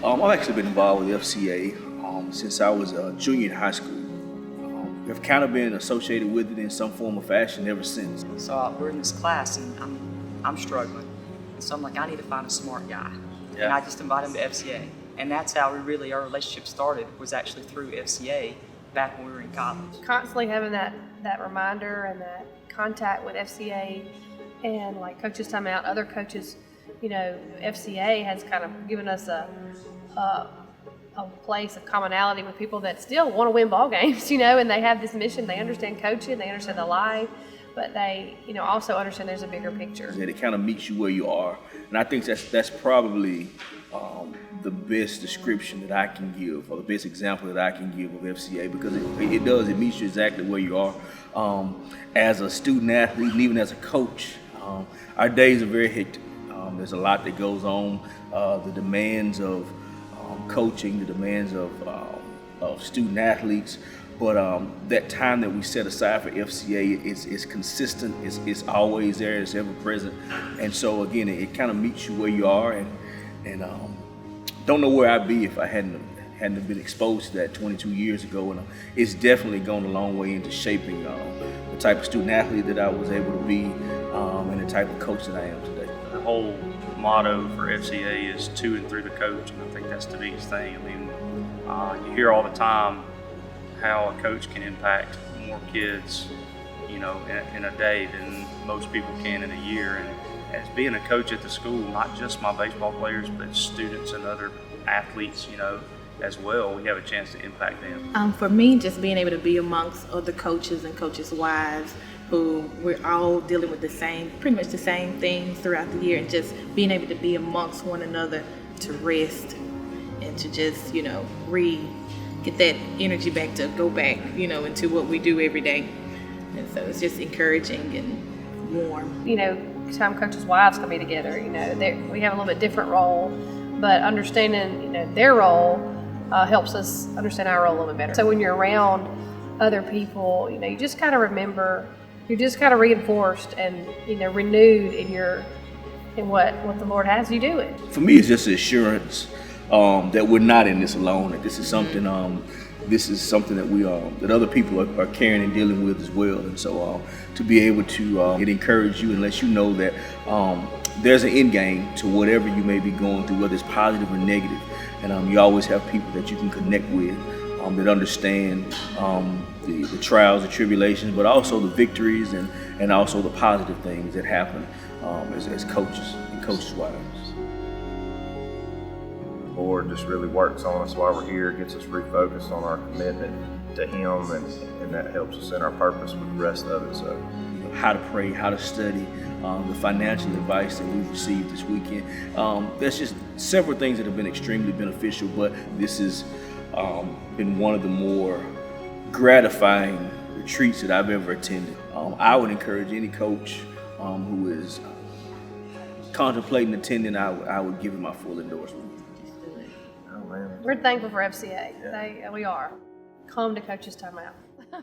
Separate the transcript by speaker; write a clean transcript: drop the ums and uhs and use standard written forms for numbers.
Speaker 1: I've actually been involved with FCA since I was a junior in high school. I've kind of been associated with it in some form or fashion ever since.
Speaker 2: So we're in this class, and I'm struggling. So I'm like, I need to find a smart guy. And I just invite him to FCA. And that's how our relationship started, was actually through FCA back when we were in college.
Speaker 3: Constantly having that reminder and that contact with FCA and like coaches time out, other coaches, FCA has kind of given us a place of commonality with people that still want to win ball games, and they have this mission. They understand coaching, they understand the life, but they, also understand there's a bigger picture.
Speaker 1: And it kind of meets you where you are, and I think that's probably the best description that I can give, or the best example that I can give of FCA, because it meets you exactly where you are. As a student athlete and even as a coach, our days are very hectic. There's a lot that goes on, the demands of coaching, the demands of student athletes, but that time that we set aside for FCA is consistent, it's always there, it's ever present, and so again, it kind of meets you where you are, and don't know where I'd be if I hadn't been exposed to that 22 years ago, and it's definitely gone a long way into shaping the type of student athlete that I was able to be, and the type of coach that I am today.
Speaker 4: The whole motto for FCA is to and through the coach, and I think that's the biggest thing. I mean, you hear all the time how a coach can impact more kids, in a day than most people can in a year. And as being a coach at the school, not just my baseball players, but students and other athletes, as well, we have a chance to impact them.
Speaker 5: For me, just being able to be amongst other coaches and coaches' wives, who we're all dealing with pretty much the same things throughout the year, and just being able to be amongst one another to rest and to just, get that energy back to go back, into what we do every day. And so it's just encouraging and warm.
Speaker 3: Time coaches' wives can be together, we have a little bit different role, but understanding, their role helps us understand our role a little bit better. So when you're around other people, you just kind of remember, you're just kind of reinforced and, renewed in what the Lord has you do it.
Speaker 1: For me, it's just assurance that we're not in this alone, that this is something that we that other people are carrying and dealing with as well. And so to be able to it encourage you and let you know that there's an end game to whatever you may be going through, whether it's positive or negative, and you always have people that you can connect with that understand the trials, the tribulations, but also the victories and also the positive things that happen as coaches and coaches' wives.
Speaker 6: The Lord just really works on us while we're here, gets us refocused on our commitment to Him, and that helps us in our purpose with the rest of it. So,
Speaker 1: how to pray, how to study, the financial advice that we've received this weekend. There's just several things that have been extremely beneficial, but this has been one of the more gratifying retreats that I've ever attended. I would encourage any coach who is contemplating attending, I would give him my full endorsement.
Speaker 3: We're thankful for FCA. We are. Come to Coaches Time Out.